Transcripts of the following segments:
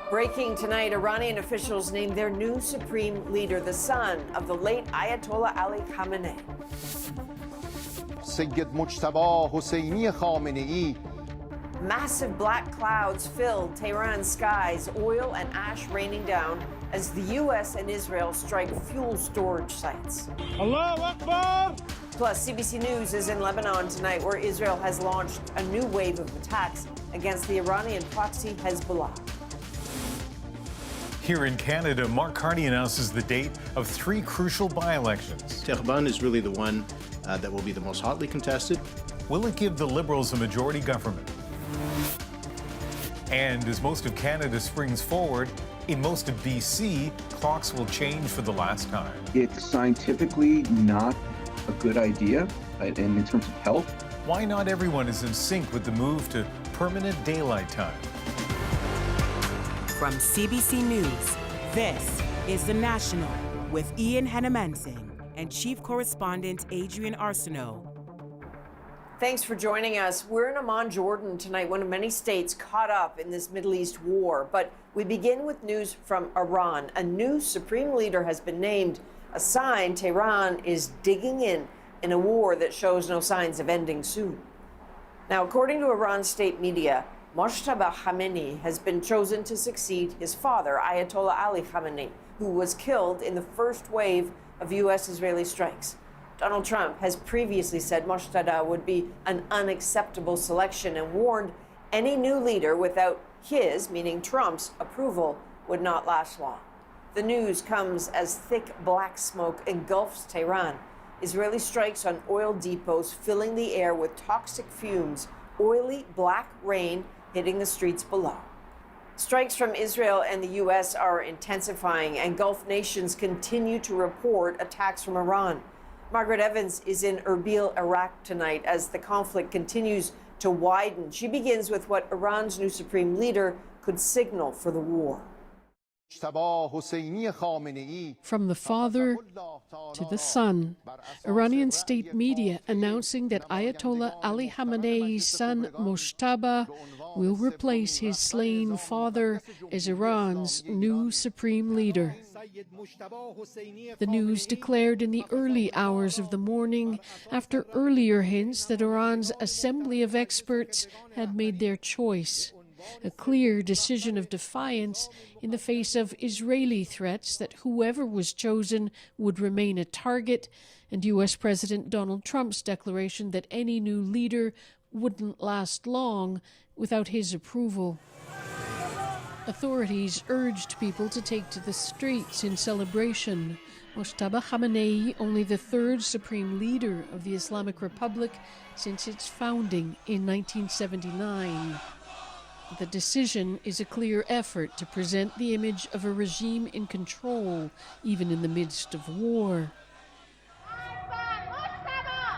Breaking tonight, Iranian officials named their new supreme leader, the son of the late Ayatollah Ali Khamenei. Mojtaba Khamenei. Massive black clouds filled Tehran's skies, oil and ash raining down as the U.S. and Israel strike fuel storage sites. Allahu Akbar! Plus, CBC News is in Lebanon tonight, where Israel has launched a new wave of attacks against the Iranian proxy Hezbollah. Here in Canada, Mark Carney announces the date of 3 crucial by-elections. Tehran is really the one that will be the most hotly contested. Will it give the Liberals a majority government? And as most of Canada springs forward, in most of BC, clocks will change for the last time. It's scientifically not a good idea, and in terms of health. Why not everyone is in sync with the move to permanent daylight time? From CBC News, this is The National with Ian Hennemensing and Chief Correspondent Adrian Arsenault. Thanks for joining us. We're in Amman, Jordan tonight, one of many states caught up in this Middle East war. But we begin with news from Iran. A new supreme leader has been named, a sign Tehran is digging in a war that shows no signs of ending soon. Now, according to Iran's state media, Mojtaba Khamenei has been chosen to succeed his father, Ayatollah Ali Khamenei, who was killed in the first wave of U.S.-Israeli strikes. Donald Trump has previously said Mojtaba would be an unacceptable selection and warned any new leader without his, meaning Trump's, approval would not last long. The news comes as thick black smoke engulfs Tehran. Israeli strikes on oil depots filling the air with toxic fumes, oily black rain hitting the streets below. Strikes from Israel and the U.S. are intensifying, and Gulf nations continue to report attacks from Iran. Margaret Evans is in Erbil, Iraq tonight as the conflict continues to widen. She begins with what Iran's new supreme leader could signal for the war. From the father to the son, Iranian state media announcing that Ayatollah Ali Khamenei's son Mojtaba will replace his slain father as Iran's new supreme leader. The news declared in the early hours of the morning after earlier hints that Iran's assembly of experts had made their choice. A clear decision of defiance in the face of Israeli threats that whoever was chosen would remain a target, and U.S. President Donald Trump's declaration that any new leader wouldn't last long without his approval. Authorities urged people to take to the streets in celebration. Mojtaba Khamenei, only the third supreme leader of the Islamic Republic since its founding in 1979. The decision is a clear effort to present the image of a regime in control, even in the midst of war.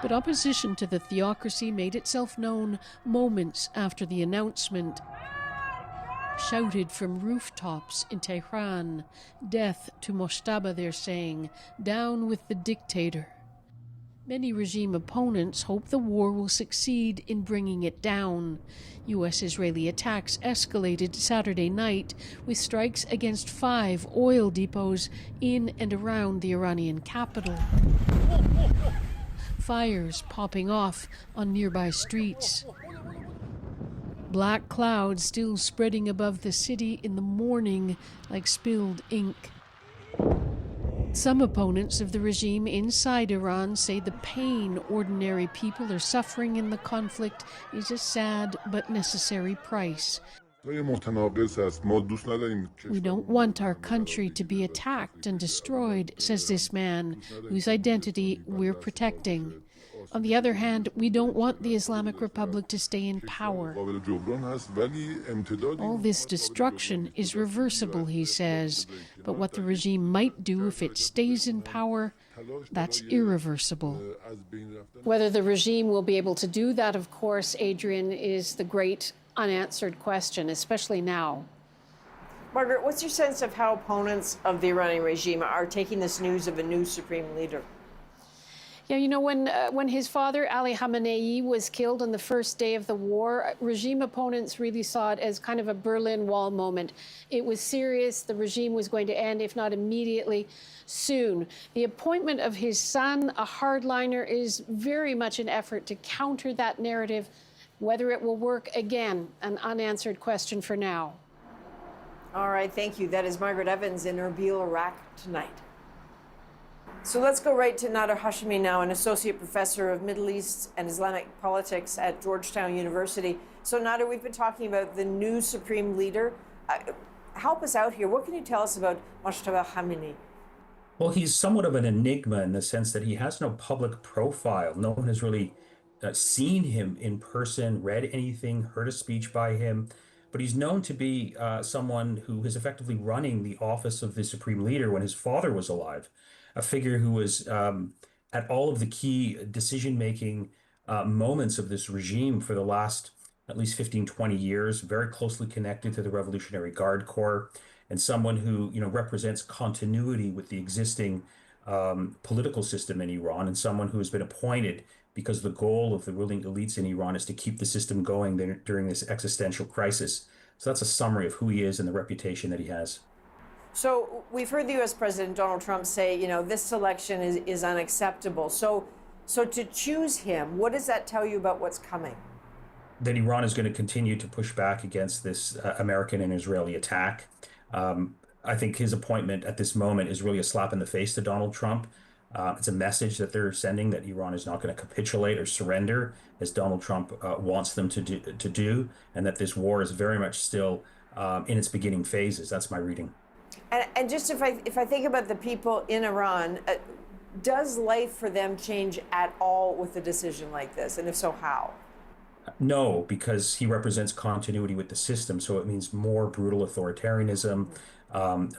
But opposition to the theocracy made itself known moments after the announcement. Shouted from rooftops in Tehran, "Death to Mojtaba," they're saying, "Down with the dictator." Many regime opponents hope the war will succeed in bringing it down. U.S.-Israeli attacks escalated Saturday night with strikes against 5 oil depots in and around the Iranian capital. Fires popping off on nearby streets. Black clouds still spreading above the city in the morning like spilled ink. Some opponents of the regime inside Iran say the pain ordinary people are suffering in the conflict is a sad but necessary price. We don't want our country to be attacked and destroyed, says this man, whose identity we're protecting. On the other hand, we don't want the Islamic Republic to stay in power. All this destruction is reversible, he says, but what the regime might do if it stays in power, that's irreversible. Whether the regime will be able to do that, of course, Adrian, is the great unanswered question, especially now. Margaret, what's your sense of how opponents of the Iranian regime are taking this news of a new supreme leader? Yeah, you know, when his father, Ali Khamenei, was killed on the first day of the war, regime opponents really saw it as kind of a Berlin Wall moment. It was serious. The regime was going to end, if not immediately, soon. The appointment of his son, a hardliner, is very much an effort to counter that narrative. Whether it will work, again, an unanswered question for now. All right, thank you. That is Margaret Evans in Erbil, Iraq tonight. So let's go right to Nader Hashemi now, an associate professor of Middle East and Islamic politics at Georgetown University. So Nader, we've been talking about the new supreme leader. Help us out here. What can you tell us about Mojtaba Khamenei? Well, he's somewhat of an enigma in the sense that he has no public profile. No one has really seen him in person, read anything, heard a speech by him. But he's known to be someone who is effectively running the office of the supreme leader when his father was alive, a figure who was at all of the key decision-making moments of this regime for the last at least 15, 20 years, very closely connected to the Revolutionary Guard Corps, and someone who, represents continuity with the existing political system in Iran, and someone who has been appointed because the goal of the ruling elites in Iran is to keep the system going during this existential crisis. So that's a summary of who he is and the reputation that he has. So we've heard the U.S. President Donald Trump say, this selection is unacceptable. So to choose him, what does that tell you about what's coming? That Iran is going to continue to push back against this American and Israeli attack. I think his appointment at this moment is really a slap in the face to Donald Trump. It's a message that they're sending that Iran is not going to capitulate or surrender, as Donald Trump wants them to do, and that this war is very much still in its beginning phases. That's my reading. And just if I think about the people in Iran, does life for them change at all with a decision like this? And if so, how? No, because he represents continuity with the system. So it means more brutal authoritarianism,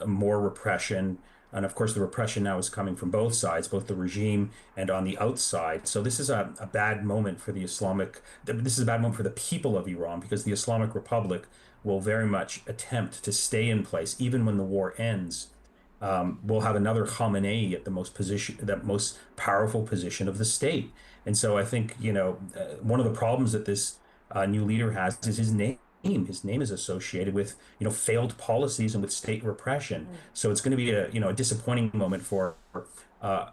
more repression. And of course, the repression now is coming from both sides, both the regime and on the outside. So this is a bad moment for this is a bad moment for the people of Iran, because the Islamic Republic will very much attempt to stay in place even when the war ends. We'll have another Khamenei at the most powerful position of the state. And so I think, one of the problems that this new leader has is his name. His name is associated with, failed policies and with state repression. So it's going to be a disappointing moment for,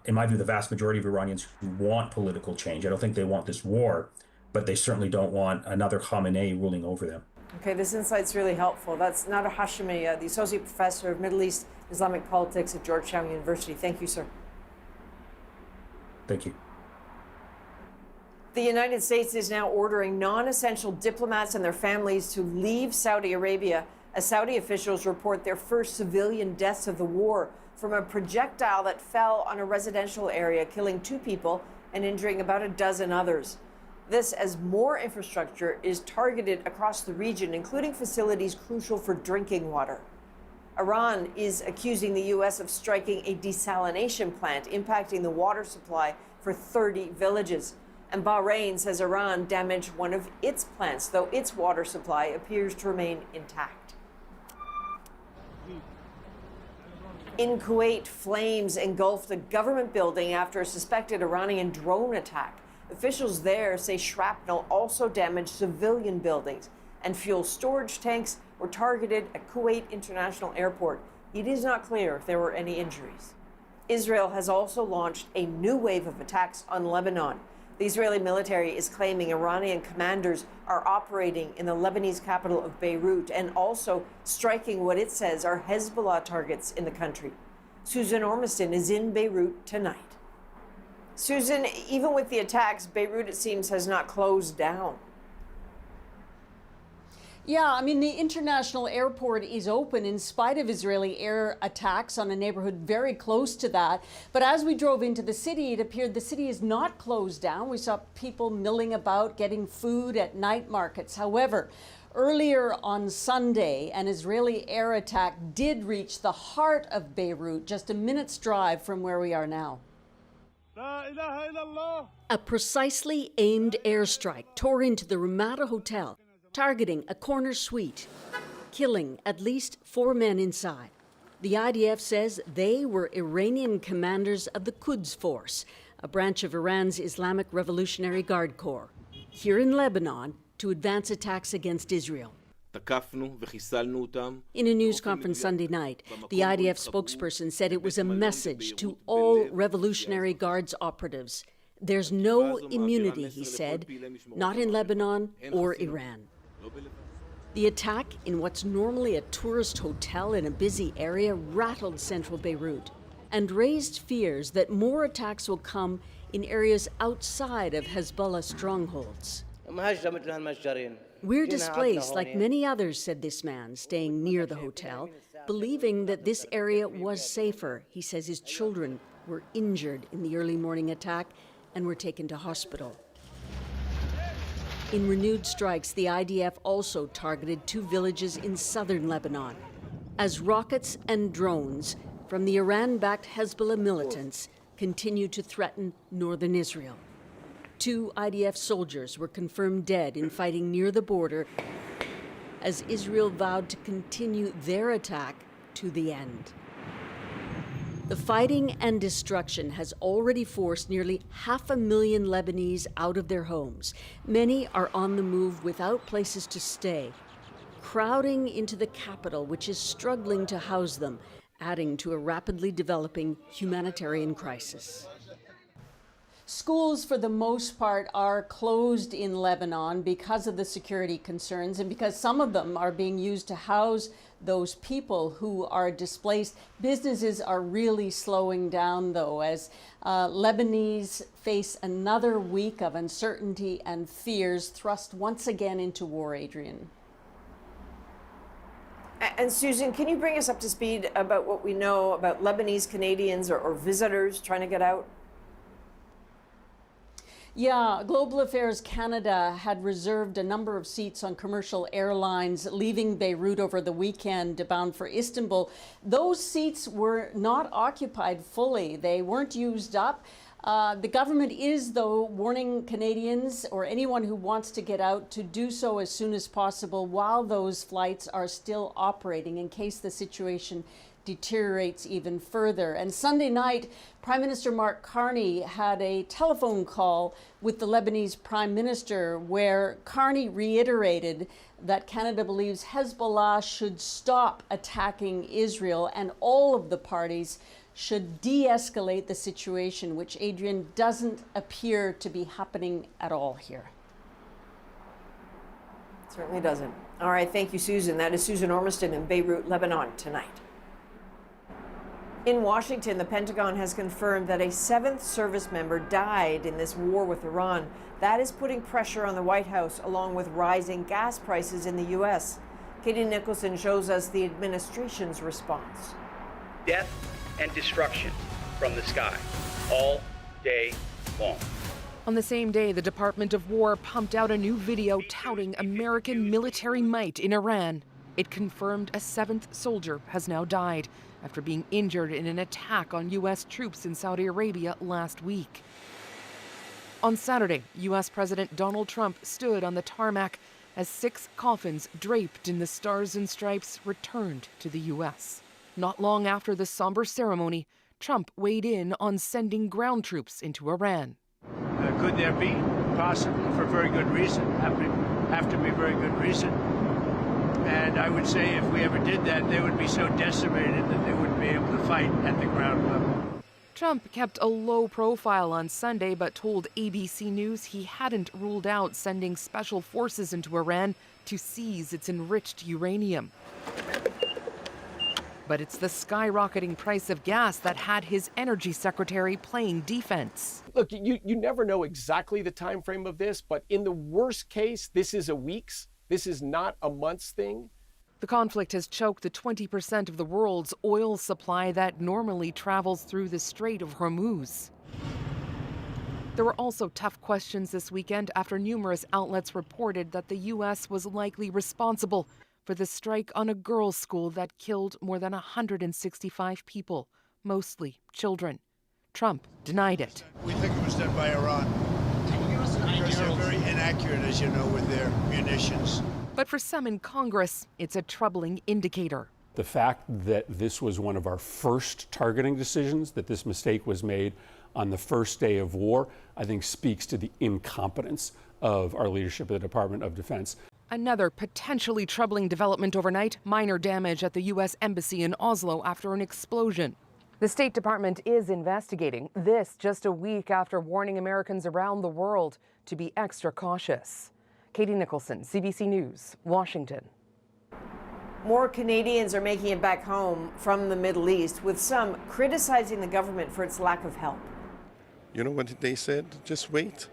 in my view, the vast majority of Iranians who want political change. I don't think they want this war, but they certainly don't want another Khamenei ruling over them. Okay, this insight's really helpful. That's Nader Hashemi, the Associate Professor of Middle East Islamic Politics at Georgetown University. Thank you, sir. Thank you. The United States is now ordering non-essential diplomats and their families to leave Saudi Arabia as Saudi officials report their first civilian deaths of the war from a projectile that fell on a residential area, killing 2 people and injuring about a dozen others. This as more infrastructure is targeted across the region, including facilities crucial for drinking water. Iran is accusing the U.S. of striking a desalination plant, impacting the water supply for 30 villages. And Bahrain says Iran damaged one of its plants, though its water supply appears to remain intact. In Kuwait, flames engulfed a government building after a suspected Iranian drone attack. Officials there say shrapnel also damaged civilian buildings, and fuel storage tanks were targeted at Kuwait International Airport. It is not clear if there were any injuries. Israel has also launched a new wave of attacks on Lebanon. The Israeli military is claiming Iranian commanders are operating in the Lebanese capital of Beirut and also striking what it says are Hezbollah targets in the country. Susan Ormiston is in Beirut tonight. Susan, even with the attacks, Beirut, it seems, has not closed down. Yeah, I mean, the international airport is open in spite of Israeli air attacks on a neighborhood very close to that. But as we drove into the city, it appeared the city is not closed down. We saw people milling about, getting food at night markets. However, earlier on Sunday, an Israeli air attack did reach the heart of Beirut, just a minute's drive from where we are now. A precisely aimed airstrike tore into the Ramada hotel, targeting a corner suite, killing at least 4 men inside. The IDF says they were Iranian commanders of the Quds Force, a branch of Iran's Islamic Revolutionary Guard Corps, here in Lebanon to advance attacks against Israel. In a news conference Sunday night, the IDF spokesperson said it was a message to all Revolutionary Guards operatives. There's no immunity, he said, not in Lebanon or Iran. The attack in what's normally a tourist hotel in a busy area rattled central Beirut and raised fears that more attacks will come in areas outside of Hezbollah strongholds. We're displaced like many others, said this man, staying near the hotel, believing that this area was safer. He says his children were injured in the early morning attack and were taken to hospital. In renewed strikes, the IDF also targeted 2 villages in southern Lebanon, as rockets and drones from the Iran-backed Hezbollah militants continue to threaten northern Israel. 2 IDF soldiers were confirmed dead in fighting near the border as Israel vowed to continue their attack to the end. The fighting and destruction has already forced nearly 500,000 Lebanese out of their homes. Many are on the move without places to stay, crowding into the capital, which is struggling to house them, adding to a rapidly developing humanitarian crisis. Schools, for the most part, are closed in Lebanon because of the security concerns and because some of them are being used to house those people who are displaced. Businesses are really slowing down, though, as Lebanese face another week of uncertainty and fears thrust once again into war, Adrian. And Susan, can you bring us up to speed about what we know about Lebanese Canadians or visitors trying to get out? Yeah, Global Affairs Canada had reserved a number of seats on commercial airlines leaving Beirut over the weekend bound for Istanbul. Those seats were not occupied fully. They weren't used up. The government is, though, warning Canadians or anyone who wants to get out to do so as soon as possible while those flights are still operating in case the situation deteriorates even further. And Sunday night, Prime Minister Mark Carney had a telephone call with the Lebanese Prime Minister where Carney reiterated that Canada believes Hezbollah should stop attacking Israel and all of the parties should de-escalate the situation, which, Adrian, doesn't appear to be happening at all here. Certainly doesn't. All right, thank you, Susan. That is Susan Ormiston in Beirut, Lebanon, tonight. In Washington, the Pentagon has confirmed that a 7th service member died in this war with Iran. That is putting pressure on the White House, along with rising gas prices in the U.S. Katie Nicholson shows us the administration's response. Death and destruction from the sky, all day long. On the same day, the Department of War pumped out a new video touting American military might in Iran. It confirmed a 7th soldier has now died after being injured in an attack on U.S. troops in Saudi Arabia last week. On Saturday, U.S. President Donald Trump stood on the tarmac as 6 coffins draped in the Stars and Stripes returned to the U.S. Not long after the somber ceremony, Trump weighed in on sending ground troops into Iran. Could there be? Possibly, for very good reason. Have to be very good reason. And I would say if we ever did that, they would be so decimated that they wouldn't be able to fight at the ground level. Trump kept a low profile on Sunday, but told ABC News he hadn't ruled out sending special forces into Iran to seize its enriched uranium. But it's the skyrocketing price of gas that had his energy secretary playing defense. Look, you never know exactly the time frame of this, but in the worst case, this is a week's. This is not a month's thing. The conflict has choked the 20% of the world's oil supply that normally travels through the Strait of Hormuz. There were also tough questions this weekend after numerous outlets reported that the U.S. was likely responsible for the strike on a girls' school that killed more than 165 people, mostly children. Trump denied it. We think it was done by Iran. Because they're very inaccurate, as you know, with their munitions. But for some in Congress, it's a troubling indicator. The fact that this was one of our first targeting decisions, that this mistake was made on the first day of war, I think speaks to the incompetence of our leadership of the Department of Defense. Another potentially troubling development overnight, minor damage at the U.S. Embassy in Oslo after an explosion. The State Department is investigating, this just a week after warning Americans around the world to be extra cautious. Katie Nicholson, CBC News, Washington. More Canadians are making it back home from the Middle East, with some criticizing the government for its lack of help. You know what they said? Just wait.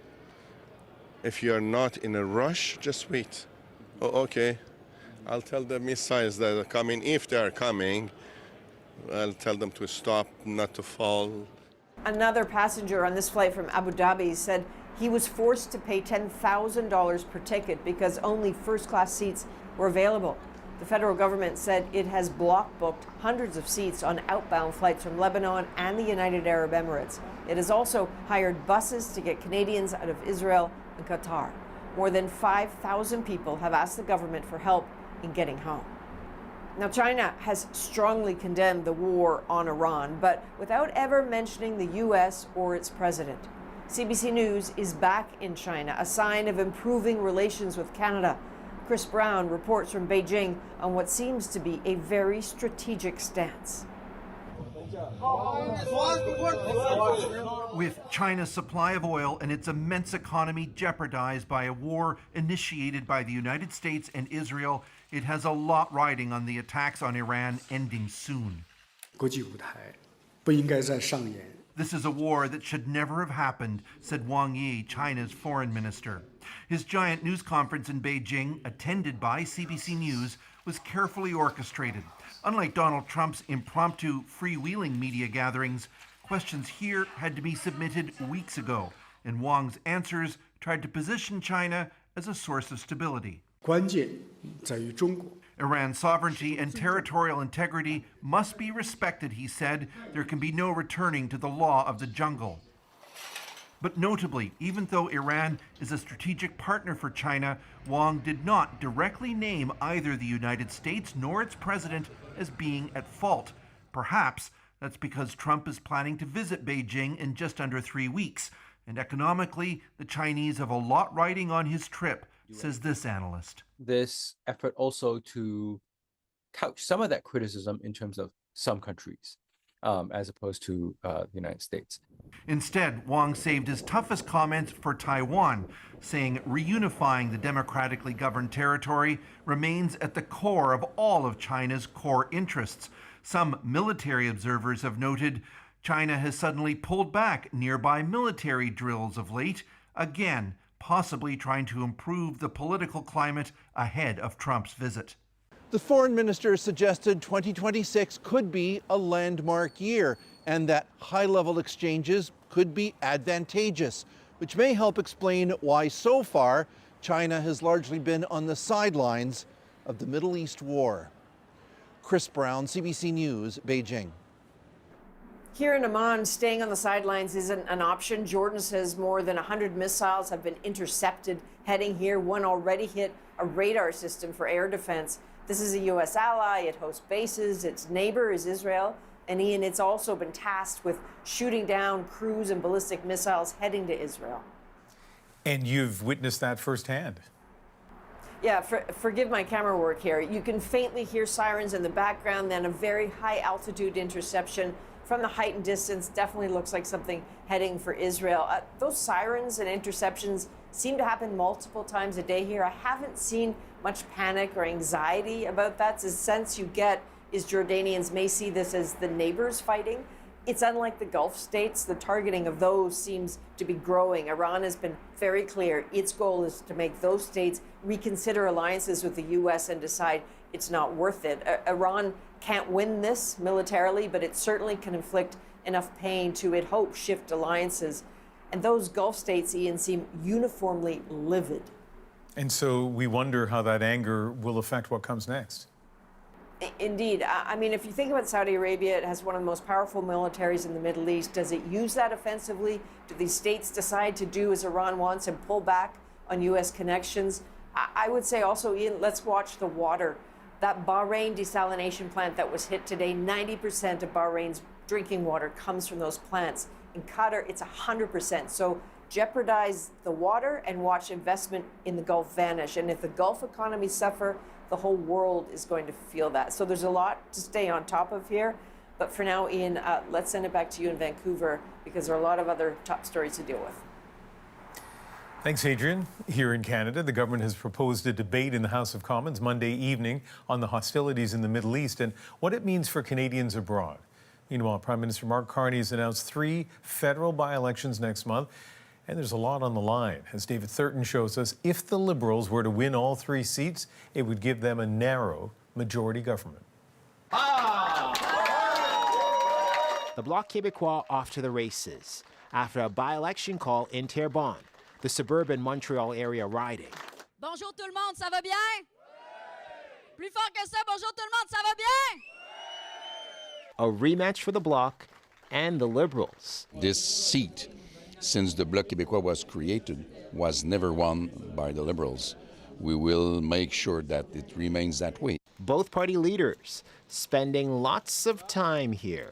If you are not in a rush, just wait. Oh, okay. I'll tell the missiles that are coming, if they are coming, I'll tell them to stop, not to fall. Another passenger on this flight from Abu Dhabi said he was forced to pay $10,000 per ticket because only first-class seats were available. The federal government said it has block booked hundreds of seats on outbound flights from Lebanon and the United Arab Emirates. It has also hired buses to get Canadians out of Israel and Qatar. More than 5,000 people have asked the government for help in getting home. Now, China has strongly condemned the war on Iran, but without ever mentioning the U.S. or its president. CBC News is back in China, a sign of improving relations with Canada. Chris Brown reports from Beijing on what seems to be a very strategic stance. With China's supply of oil and its immense economy jeopardized by a war initiated by the United States and Israel, it has a lot riding on the attacks on Iran ending soon. This is a war that should never have happened, said Wang Yi, China's foreign minister. His giant news conference in Beijing, attended by CBC News, was carefully orchestrated. Unlike Donald Trump's impromptu, freewheeling media gatherings, questions here had to be submitted weeks ago, and Wang's answers tried to position China as a source of stability. Iran's sovereignty and territorial integrity must be respected, he said. There can be no returning to the law of the jungle. But notably, even though Iran is a strategic partner for China, Wang did not directly name either the United States nor its president as being at fault. Perhaps that's because Trump is planning to visit Beijing in just under 3 weeks. And economically, the Chinese have a lot riding on his trip, says this analyst. This effort also to couch some of that criticism in terms of some countries, as opposed to the United States. Instead, Wang saved his toughest comments for Taiwan, saying reunifying the democratically governed territory remains at the core of all of China's core interests. Some military observers have noted China has suddenly pulled back nearby military drills of late, again, possibly trying to improve the political climate ahead of Trump's visit. The foreign minister suggested 2026 could be a landmark year and that high-level exchanges could be advantageous, which may help explain why so far China has largely been on the sidelines of the Middle East war. Chris Brown, CBC News, Beijing. Here in Amman, staying on the sidelines isn't an option. Jordan says more than 100 missiles have been intercepted heading here. One already hit a radar system for air defense. This is a U.S. ally. It hosts bases. Its neighbor is Israel. And Ian, it's also been tasked with shooting down cruise and ballistic missiles heading to Israel. And you've witnessed that firsthand. Yeah, forgive my camera work here. You can faintly hear sirens in the background, then a very high altitude interception. From the heightened distance, definitely looks like something heading for Israel. Those sirens and interceptions seem to happen multiple times a day here. I haven't seen much panic or anxiety about that. The sense you get is Jordanians may see this as the neighbors fighting. It's unlike the Gulf states. The targeting of those seems to be growing. Iran has been very clear. Its goal is to make those states reconsider alliances with the U.S. and decide it's not worth it. Iran can't win this militarily, but it certainly can inflict enough pain to, it hopes, shift alliances. And those Gulf states, Ian, seem uniformly livid. And so we wonder how that anger will affect what comes next. Indeed. I mean, if you think about Saudi Arabia, it has one of the most powerful militaries in the Middle East. Does it use that offensively? Do these states decide to do as Iran wants and pull back on U.S. connections? I would say also, Ian, let's watch the water. That Bahrain desalination plant that was hit today, 90% of Bahrain's drinking water comes from those plants. In Qatar, it's 100%. So jeopardize the water and watch investment in the Gulf vanish. And if the Gulf economies suffer, the whole world is going to feel that. So there's a lot to stay on top of here. But for now, Ian, let's send it back to you in Vancouver because there are a lot of other top stories to deal with. Thanks, Adrian. Here in Canada, the government has proposed a debate in the House of Commons Monday evening on the hostilities in the Middle East and what it means for Canadians abroad. Meanwhile, Prime Minister Mark Carney has announced 3 federal by-elections next month, and there's a lot on the line. As David Thurton shows us, if the Liberals were to win all 3 seats, it would give them a narrow majority government. The Bloc Québécois off to the races after a by-election call in Terrebonne, the suburban Montreal area riding. Bonjour tout le monde, ça va bien? Plus fort que ça, bonjour tout le monde, ça va bien? A rematch for the Bloc and the Liberals. This seat, since the Bloc Québécois was created, was never won by the Liberals. We will make sure that it remains that way. Both party leaders spending lots of time here.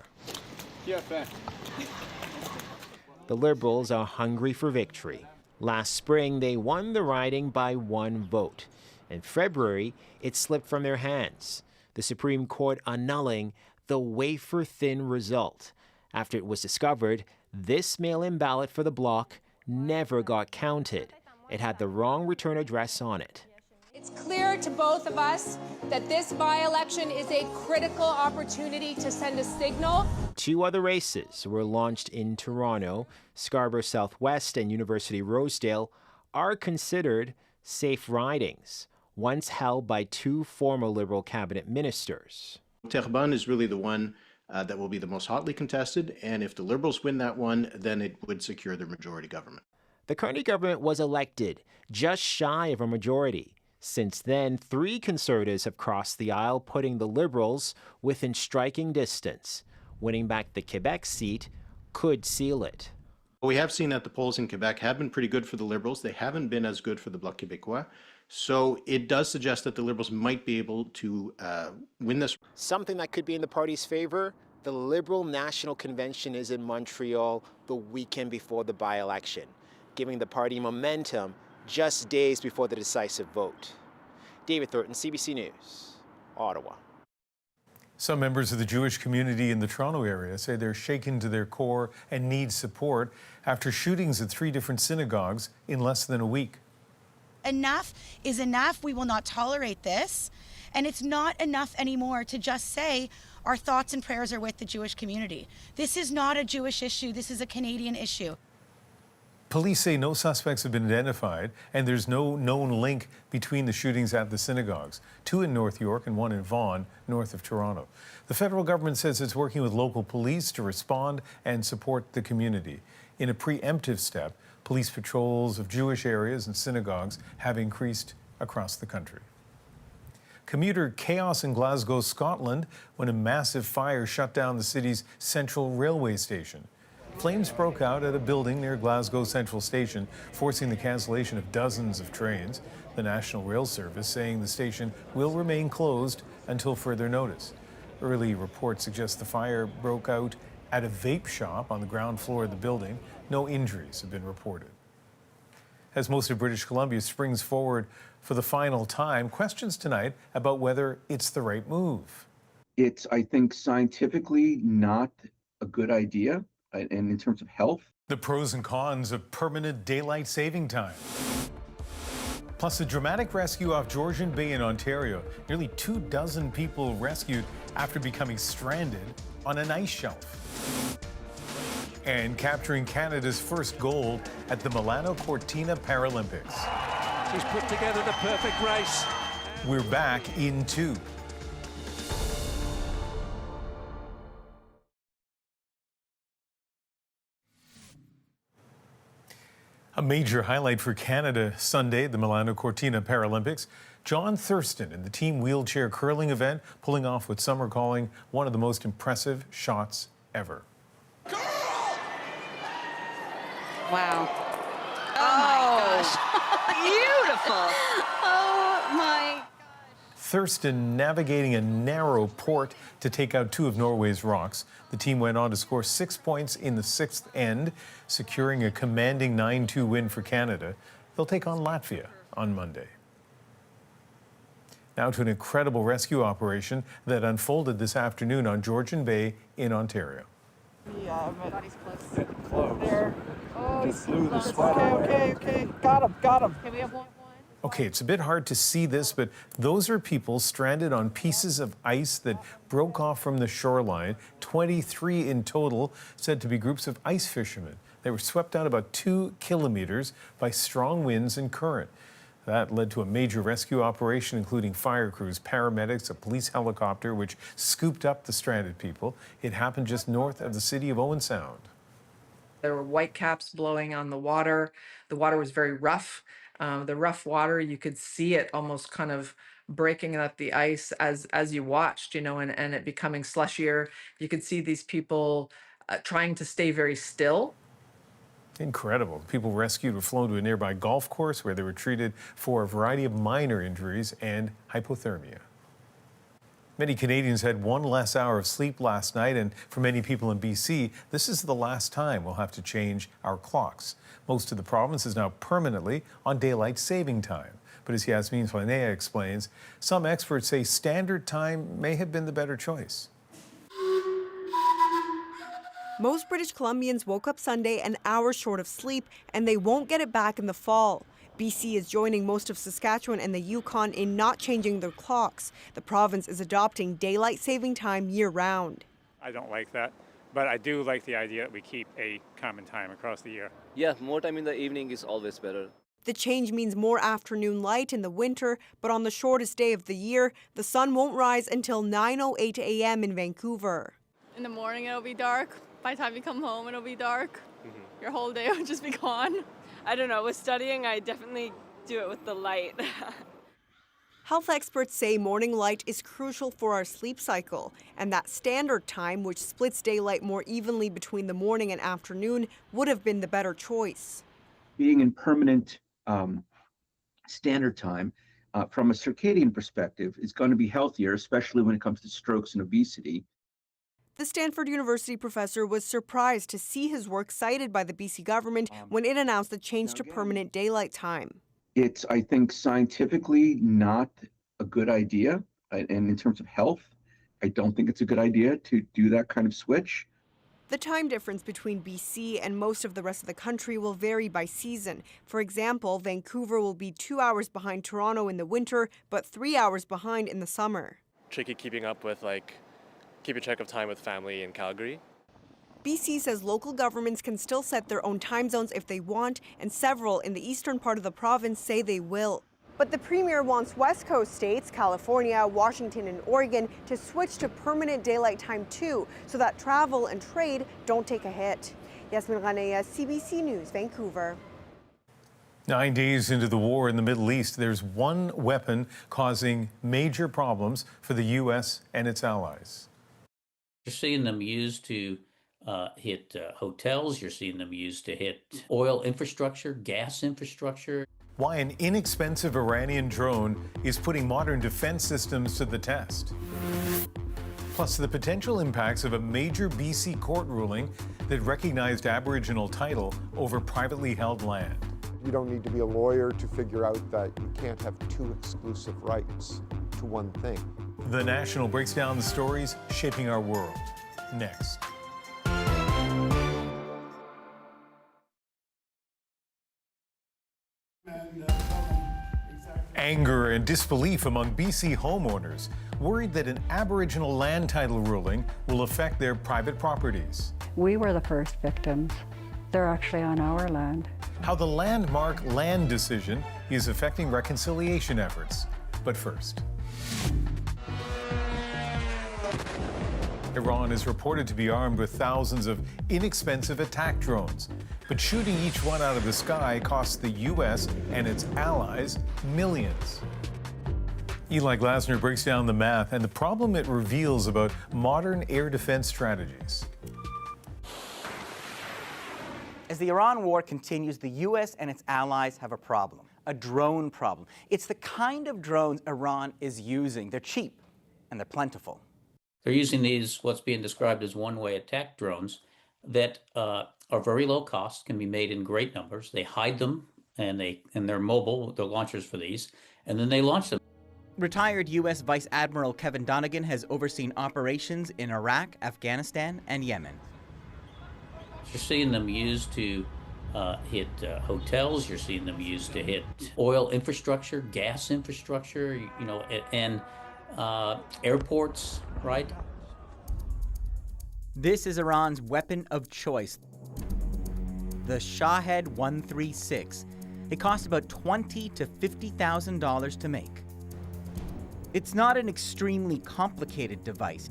The Liberals are hungry for victory. Last spring, they won the riding by 1 vote. In February, it slipped from their hands, the Supreme Court annulling the wafer-thin result. After it was discovered, this mail-in ballot for the Bloc never got counted. It had the wrong return address on it. It's clear to both of us that this by-election is a critical opportunity to send a signal. 2 other races were launched in Toronto. Scarborough Southwest and University Rosedale are considered safe ridings, once held by 2 former Liberal cabinet ministers. Tehran is really the one that will be the most hotly contested, and if the Liberals win that one, then it would secure their majority government. The Carney government was elected just shy of a majority. Since then, 3 Conservatives have crossed the aisle, putting the Liberals within striking distance. Winning back the Quebec seat could seal it. We have seen that the polls in Quebec have been pretty good for the Liberals. They haven't been as good for the Bloc Québécois. So it does suggest that the Liberals might be able to win this. Something that could be in the party's favor, the Liberal National Convention is in Montreal the weekend before the by-election, giving the party momentum just days before the decisive vote. David Thurton, CBC News, Ottawa. Some members of the Jewish community in the Toronto area say they're shaken to their core and need support after shootings at 3 different synagogues in less than a week. Enough is enough. We will not tolerate this. And it's not enough anymore to just say our thoughts and prayers are with the Jewish community. This is not a Jewish issue. This is a Canadian issue. Police say no suspects have been identified, and there's no known link between the shootings at the synagogues, 2 in North York and 1 in Vaughan, north of Toronto. The federal government says it's working with local police to respond and support the community. In a preemptive step, police patrols of Jewish areas and synagogues have increased across the country. Commuter chaos in Glasgow, Scotland, when a massive fire shut down the city's central railway station. Flames broke out at a building near Glasgow Central Station, forcing the cancellation of dozens of trains. The National Rail Service saying the station will remain closed until further notice. Early reports suggest the fire broke out at a vape shop on the ground floor of the building. No injuries have been reported. As most of British Columbia springs forward for the final time, questions tonight about whether it's the right move. It's, I think, scientifically not a good idea. And in terms of health. The pros and cons of permanent daylight saving time. Plus a dramatic rescue off Georgian Bay in Ontario. Nearly 24 people rescued after becoming stranded on an ice shelf. And capturing Canada's first gold at the Milano Cortina Paralympics. She's put together the perfect race. We're back in 2. A major highlight for Canada Sunday, the Milano Cortina Paralympics. John Thurston in the team wheelchair curling event pulling off what some are calling one of the most impressive shots ever. Wow. Oh my gosh. Beautiful. Oh my gosh. Thurston navigating a narrow port to take out two of Norway's rocks. The team went on to score 6 points in the sixth end, securing a commanding 9-2 win for Canada. They'll take on Latvia on Monday. Now to an incredible rescue operation that unfolded this afternoon on Georgian Bay in Ontario. Yeah, close. There. Oh, just blew the sweat away. Okay. Got him. Can we have one? Okay, it's a bit hard to see this, but those are people stranded on pieces of ice that broke off from the shoreline, 23 in total, said to be groups of ice fishermen. They were swept out about 2 kilometers by strong winds and current. That led to a major rescue operation, including fire crews, paramedics, a police helicopter, which scooped up the stranded people. It happened just north of the city of Owen Sound. There were white caps blowing on the water. The water was very rough. The rough water, you could see it almost kind of breaking up the ice as you watched, and it becoming slushier. You could see these people trying to stay very still. Incredible. People rescued were flown to a nearby golf course where they were treated for a variety of minor injuries and hypothermia. Many Canadians had one less hour of sleep last night, and for many people in BC, this is the last time we'll have to change our clocks. Most of the province is now permanently on daylight saving time. But as Yasmin Flanea explains, some experts say standard time may have been the better choice. Most British Columbians woke up Sunday an hour short of sleep, and they won't get it back in the fall. BC is joining most of Saskatchewan and the Yukon in not changing their clocks. The province is adopting daylight saving time year-round. I don't like that, but I do like the idea that we keep a common time across the year. Yeah, more time in the evening is always better. The change means more afternoon light in the winter, but on the shortest day of the year, the sun won't rise until 9:08 a.m. in Vancouver. In the morning, it'll be dark. By the time you come home, it'll be dark. Your whole day will just be gone. I don't know. With studying, I definitely do it with the light. Health experts say morning light is crucial for our sleep cycle, and that standard time, which splits daylight more evenly between the morning and afternoon, would have been the better choice. Being in permanent standard time, from a circadian perspective, is going to be healthier, especially when it comes to strokes and obesity. The Stanford University professor was surprised to see his work cited by the BC government when it announced the change to permanent daylight time. It's, I think, scientifically not a good idea. And in terms of health, I don't think it's a good idea to do that kind of switch. The time difference between BC and most of the rest of the country will vary by season. For example, Vancouver will be 2 hours behind Toronto in the winter, but 3 hours behind in the summer. Tricky keeping up with, keeping track of time with family in Calgary. BC says local governments can still set their own time zones if they want, and several in the eastern part of the province say they will. But the premier wants West Coast states, California, Washington, and Oregon, to switch to permanent daylight time too, so that travel and trade don't take a hit. Yasmin Ghanea, CBC News, Vancouver. 9 days into the war in the Middle East, there's one weapon causing major problems for the U.S. and its allies. You're seeing them used to hit hotels. You're seeing them used to hit oil infrastructure, gas infrastructure. Why an inexpensive Iranian drone is putting modern defense systems to the test. Plus, the potential impacts of a major BC court ruling that recognized Aboriginal title over privately held land. You don't need to be a lawyer to figure out that you can't have two exclusive rights to one thing. The National breaks down the stories shaping our world. Next. Anger and disbelief among BC homeowners, worried that an Aboriginal land title ruling will affect their private properties. We were the first victims. They're actually on our land. How the landmark land decision is affecting reconciliation efforts. But first. Iran is reported to be armed with thousands of inexpensive attack drones. But shooting each one out of the sky costs the U.S. and its allies millions. Eli Glasner breaks down the math and the problem it reveals about modern air defense strategies. As the Iran war continues, the U.S. and its allies have a problem. a drone problem. It's the kind of drones Iran is using. They're cheap and they're plentiful. They're using these, what's being described as one-way attack drones that are very low cost, can be made in great numbers. They hide them and they're mobile, the launchers for these, and then they launch them. Retired U.S. Vice Admiral Kevin Donegan has overseen operations in Iraq, Afghanistan, and Yemen. You're seeing them used to hit hotels. You're seeing them used to hit oil infrastructure, gas infrastructure, and airports, right? This is Iran's weapon of choice, the Shahed 136. It cost about $20,000 to $50,000 to make. It's not an extremely complicated device.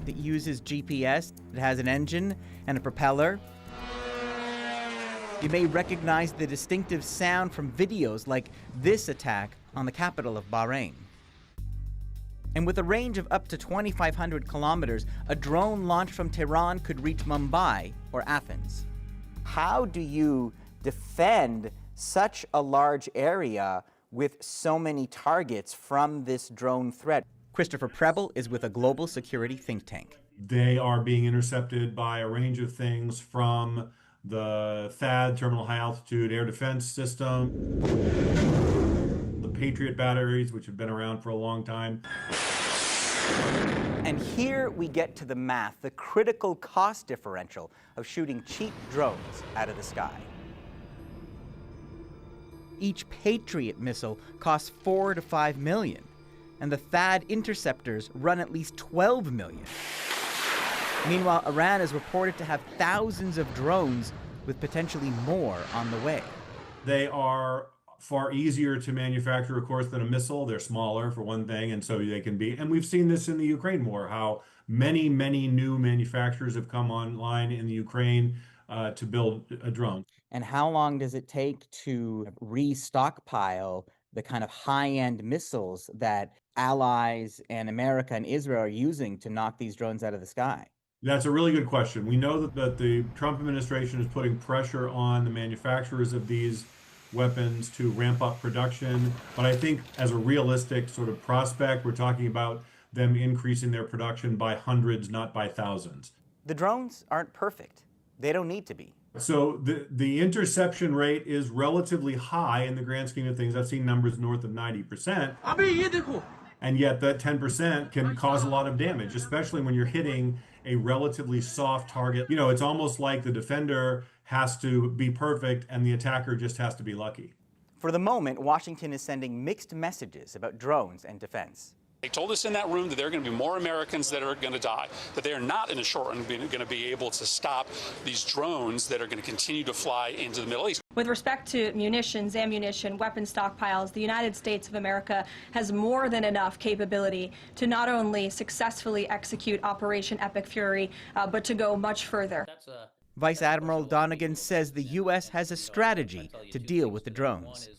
It uses GPS, it has an engine and a propeller. You may recognize the distinctive sound from videos like this attack on the capital of Bahrain. And with a range of up to 2,500 kilometers, a drone launched from Tehran could reach Mumbai or Athens. How do you defend such a large area with so many targets from this drone threat? Christopher Preble is with a global security think tank. They are being intercepted by a range of things, from the THAAD, Terminal High Altitude Air Defense System, the Patriot batteries, which have been around for a long time. And here we get to the math, the critical cost differential of shooting cheap drones out of the sky. Each Patriot missile costs $4 to $5 million, and the THAAD interceptors run at least $12 million. Meanwhile, Iran is reported to have thousands of drones with potentially more on the way. They are far easier to manufacture, of course, than a missile. They're smaller, for one thing, and so they can be. And we've seen this in the Ukraine war, how many new manufacturers have come online in the Ukraine to build a drone. And how long does it take to restockpile the kind of high-end missiles that allies and America and Israel are using to knock these drones out of the sky? That's a really good question. We know that the Trump administration is putting pressure on the manufacturers of these weapons to ramp up production. But I think as a realistic sort of prospect, we're talking about them increasing their production by hundreds, not by thousands. The drones aren't perfect. They don't need to be. So the interception rate is relatively high in the grand scheme of things. I've seen numbers north of 90%. And yet that 10% can cause a lot of damage, especially when you're hitting a relatively soft target. You know, it's almost like the defender has to be perfect and the attacker just has to be lucky. For the moment, Washington is sending mixed messages about drones and defense. They told us in that room that there are going to be more Americans that are going to die, that they are not in the short run going to be able to stop these drones that are going to continue to fly into the Middle East. With respect to munitions, ammunition, weapon stockpiles, the United States of America has more than enough capability to not only successfully execute Operation Epic Fury, but to go much further. Vice Admiral Donegan says the U.S. has a strategy to deal with the drones.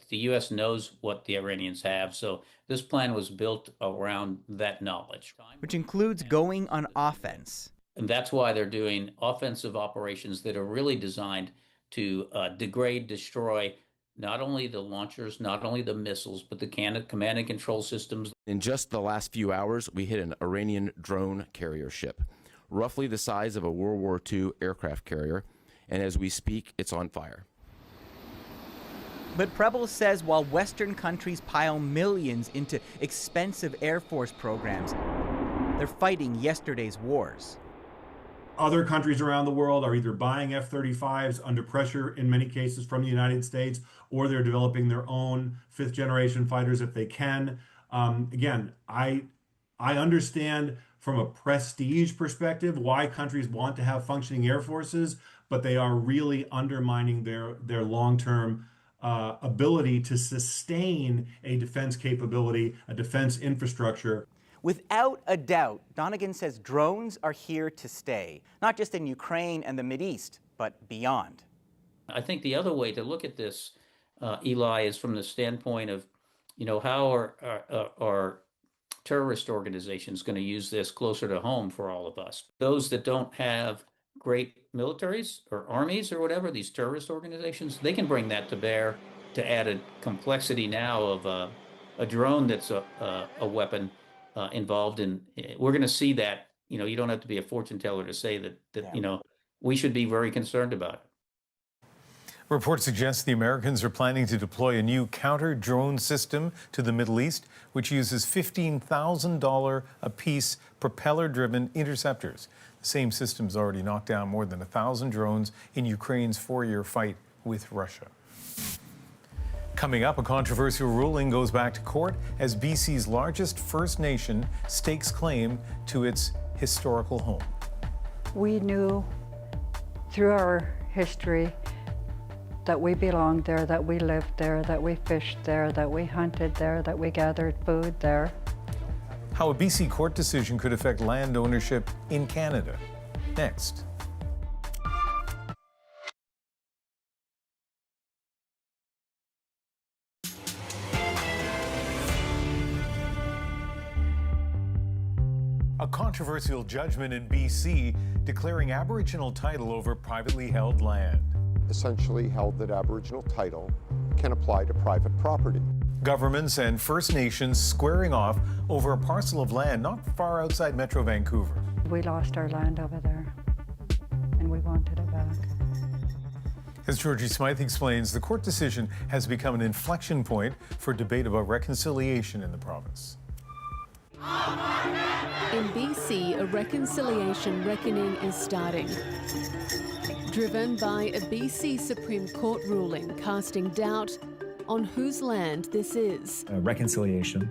The U.S. knows what the Iranians have, so this plan was built around that knowledge. Which includes going on offense. And that's why they're doing offensive operations that are really designed to degrade, destroy not only the launchers, not only the missiles, but the command and control systems. In just the last few hours, we hit an Iranian drone carrier ship, roughly the size of a World War II aircraft carrier, and as we speak, it's on fire. But Preble says while Western countries pile millions into expensive Air Force programs, they're fighting yesterday's wars. Other countries around the world are either buying F-35s under pressure, in many cases, from the United States, or they're developing their own fifth-generation fighters if they can. Again, I understand from a prestige perspective why countries want to have functioning air forces, but they are really undermining their long-term ability to sustain a defense capability, a defense infrastructure. Without a doubt, Donegan says drones are here to stay, not just in Ukraine and the Mideast, but beyond. I think the other way to look at this, Eli, is from the standpoint of, how are terrorist organizations going to use this closer to home for all of us? Those that don't have great militaries or armies or whatever, these terrorist organizations, they can bring that to bear to added complexity now of a drone that's a weapon involved in, we're going to see that, you don't have to be a fortune teller to say that we should be very concerned about it. Reports suggest the Americans are planning to deploy a new counter-drone system to the Middle East, which uses $15,000 a piece propeller-driven interceptors. The same system's already knocked down more than 1,000 drones in Ukraine's 4-year fight with Russia. Coming up, a controversial ruling goes back to court as BC's largest First Nation stakes claim to its historical home. We knew through our history that we belonged there, that we lived there, that we fished there, that we hunted there, that we gathered food there. How a BC court decision could affect land ownership in Canada. Next. A controversial judgment in BC declaring Aboriginal title over privately held land. Essentially held that Aboriginal title can apply to private property. Governments and First Nations squaring off over a parcel of land not far outside Metro Vancouver. We lost our land over there, and we wanted it back. As Georgie Smythe explains, the court decision has become an inflection point for debate about reconciliation in the province. In BC, a reconciliation reckoning is starting. Driven by a BC Supreme Court ruling casting doubt on whose land this is. Reconciliation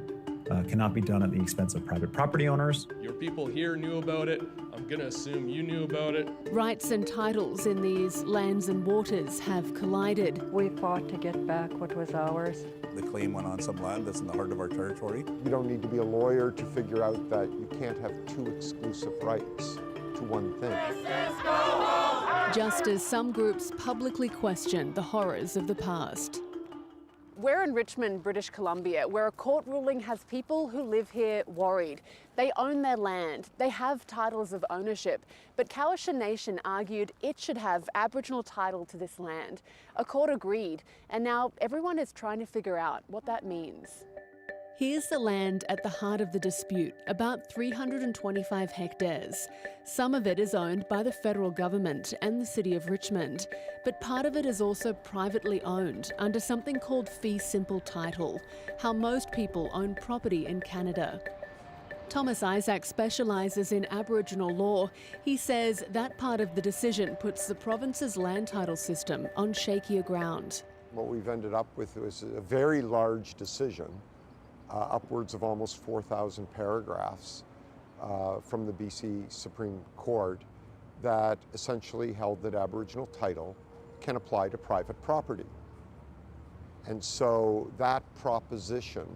cannot be done at the expense of private property owners. Your people here knew about it. I'm going to assume you knew about it. Rights and titles in these lands and waters have collided. We fought to get back what was ours. The claim went on some land that's in the heart of our territory. You don't need to be a lawyer to figure out that you can't have two exclusive rights to one thing. Just as some groups publicly question the horrors of the past. We're in Richmond, British Columbia, where a court ruling has people who live here worried. They own their land, they have titles of ownership, but Cowichan Nation argued it should have Aboriginal title to this land. A court agreed, and now everyone is trying to figure out what that means. Here's the land at the heart of the dispute, about 325 hectares. Some of it is owned by the federal government and the City of Richmond, but part of it is also privately owned under something called fee simple title, how most people own property in Canada. Thomas Isaac specialises in Aboriginal law. He says that part of the decision puts the province's land title system on shakier ground. What we've ended up with is a very large decision. Upwards of almost 4,000 paragraphs from the BC Supreme Court that essentially held that Aboriginal title can apply to private property. And so that proposition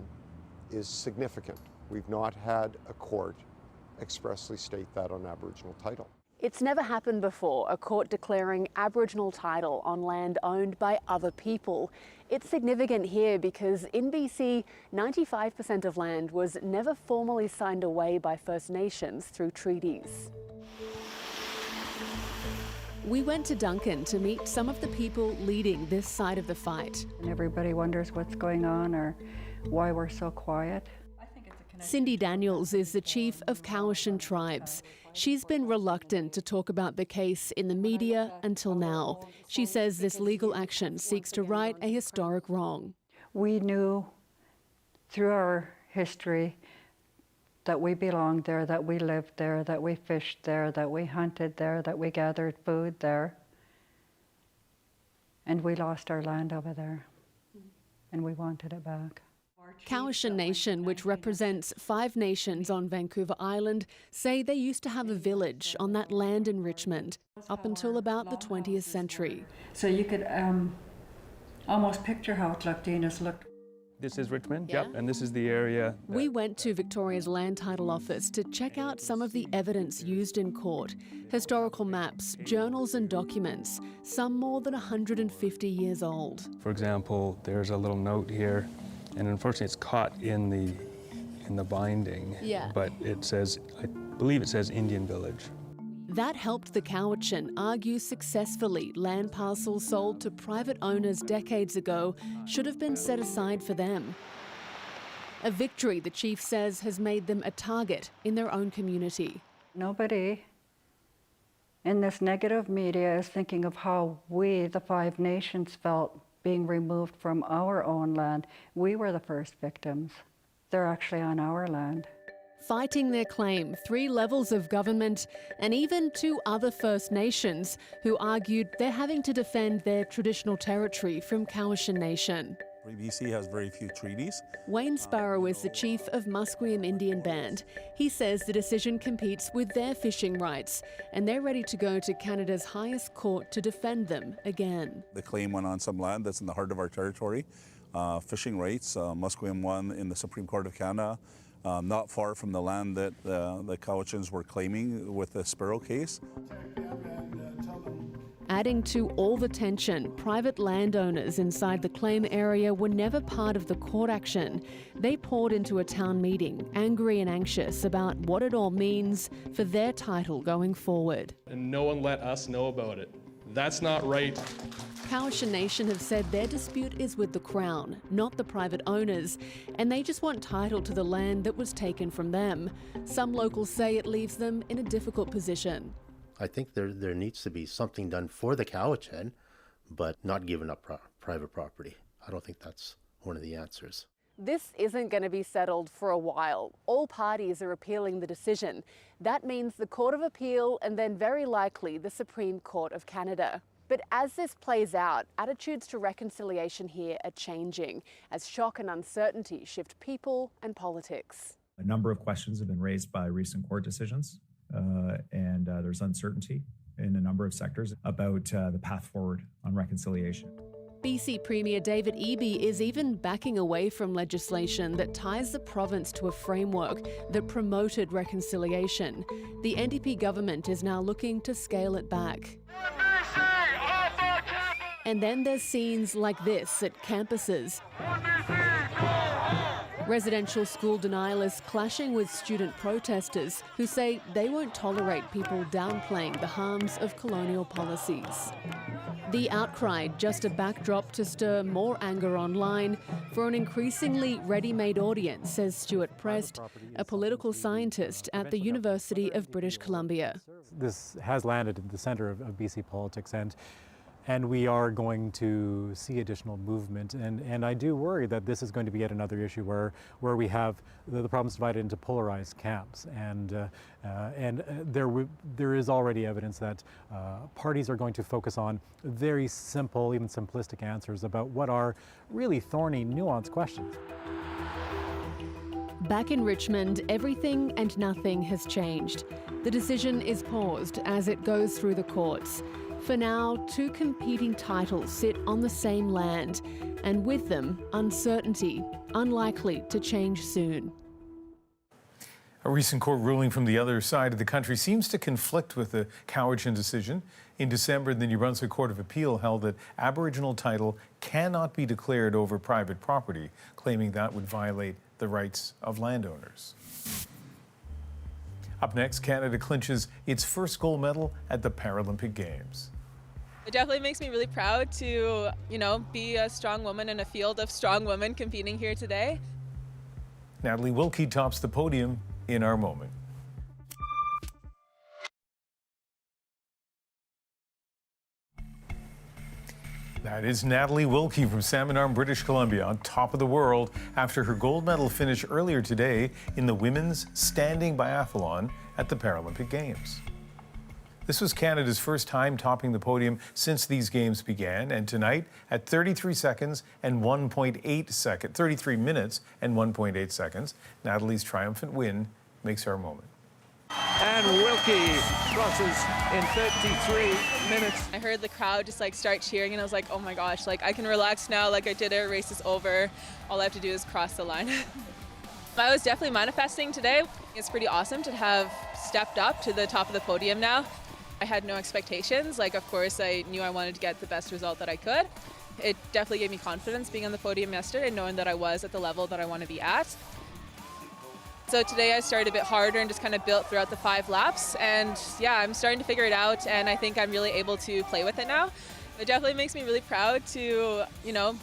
is significant. We've not had a court expressly state that on Aboriginal title. It's never happened before, a court declaring Aboriginal title on land owned by other people. It's significant here because in BC, 95% of land was never formally signed away by First Nations through treaties. We went to Duncan to meet some of the people leading this side of the fight. And everybody wonders what's going on or why we're so quiet. Cindy Daniels is the chief of Cowichan tribes. She's been reluctant to talk about the case in the media until now. She says this legal action seeks to right a historic wrong. We knew through our history that we belonged there, that we lived there, that we fished there, that we hunted there, that we gathered food there. And we lost our land over there, and we wanted it back. Cowichan Nation, which represents 5 nations on Vancouver Island, say they used to have a village on that land in Richmond up until about the 20th century. So you could almost picture how it looked, Enos looked. This is Richmond, yep, and this is the area. We went to Victoria's Land Title Office to check out some of the evidence used in court. Historical maps, journals and documents, some more than 150 years old. For example, there's a little note here, and unfortunately it's caught in the binding, but it says, I believe it says Indian Village. That helped the Cowichan argue successfully land parcels sold to private owners decades ago should have been set aside for them. A victory the chief says has made them a target in their own community. Nobody in this negative media is thinking of how we, the 5 nations, felt being removed from our own land. We were the first victims. They're actually on our land. Fighting their claim, 3 levels of government and even 2 other First Nations who argued they're having to defend their traditional territory from Cowichan Nation. BC has very few treaties. Wayne Sparrow is the chief of Musqueam Indian Band. He says the decision competes with their fishing rights and they're ready to go to Canada's highest court to defend them again. The claim went on some land that's in the heart of our territory. Fishing rights, Musqueam won in the Supreme Court of Canada, not far from the land that the Cowichans were claiming with the Sparrow case. Adding to all the tension, private landowners inside the claim area were never part of the court action. They poured into a town meeting, angry and anxious about what it all means for their title going forward. And no one let us know about it. That's not right. Cowichan Nation have said their dispute is with the Crown, not the private owners, and they just want title to the land that was taken from them. Some locals say it leaves them in a difficult position. I think there needs to be something done for the Cowichan, but not giving up private property. I don't think that's one of the answers. This isn't going to be settled for a while. All parties are appealing the decision. That means the Court of Appeal and then very likely the Supreme Court of Canada. But as this plays out, attitudes to reconciliation here are changing as shock and uncertainty shift people and politics. A number of questions have been raised by recent court decisions, and there's uncertainty in a number of sectors about the path forward on reconciliation. BC Premier David Eby is even backing away from legislation that ties the province to a framework that promoted reconciliation. The NDP government is now looking to scale it back. And then there's scenes like this at campuses. Residential school denialists clashing with student protesters who say they won't tolerate people downplaying the harms of colonial policies. The outcry, just a backdrop to stir more anger online for an increasingly ready-made audience, says Stuart Prest, a political scientist at the University of British Columbia. This has landed in the centre of BC politics, and we are going to see additional movement. And I do worry that this is going to be yet another issue where we have the province divided into polarized camps. And there is already evidence that parties are going to focus on very simple, even simplistic answers about what are really thorny, nuanced questions. Back in Richmond, everything and nothing has changed. The decision is paused as it goes through the courts. For now, 2 competing titles sit on the same land, and with them, uncertainty, unlikely to change soon. A recent court ruling from the other side of the country seems to conflict with the Cowichan decision. In December, the New Brunswick Court of Appeal held that Aboriginal title cannot be declared over private property, claiming that would violate the rights of landowners. Up next, Canada clinches its first gold medal at the Paralympic Games. It definitely makes me really proud to, be a strong woman in a field of strong women competing here today. Natalie Wilkie tops the podium in our moment. That is Natalie Wilkie from Salmon Arm, British Columbia, on top of the world after her gold medal finish earlier today in the women's standing biathlon at the Paralympic Games. This was Canada's first time topping the podium since these games began, and tonight at 33 minutes and 1.8 seconds, Natalie's triumphant win makes her moment. And Wilkie crosses in 33 minutes. I heard the crowd just start cheering and I was like, oh my gosh, I can relax now, I did it, race is over. All I have to do is cross the line. I was definitely manifesting today. It's pretty awesome to have stepped up to the top of the podium now. I had no expectations. Of course, I knew I wanted to get the best result that I could. It definitely gave me confidence being on the podium yesterday and knowing that I was at the level that I want to be at. So today I started a bit harder and just kind of built throughout the 5 laps. And yeah, I'm starting to figure it out, and I think I'm really able to play with it now. It definitely makes me really proud to,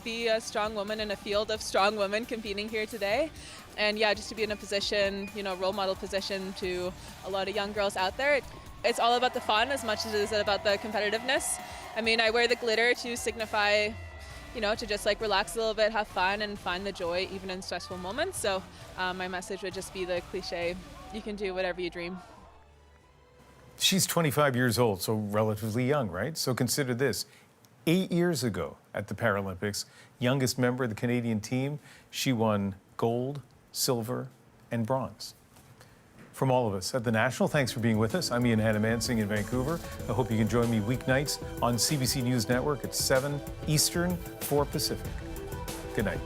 be a strong woman in a field of strong women competing here today. And yeah, just to be in a position, role model position to a lot of young girls out there. It's all about the fun as much as it is about the competitiveness. I mean, I wear the glitter to signify, to just like relax a little bit, have fun, and find the joy even in stressful moments. So my message would just be the cliche, you can do whatever you dream. She's 25 years old, so relatively young, right? So consider this. 8 years ago at the Paralympics, youngest member of the Canadian team, she won gold, silver, and bronze. From all of us at the National, thanks for being with us. I'm Ian Hannah-Mansing in Vancouver. I hope you can join me weeknights on CBC News Network at 7 Eastern, 4 Pacific. Good night.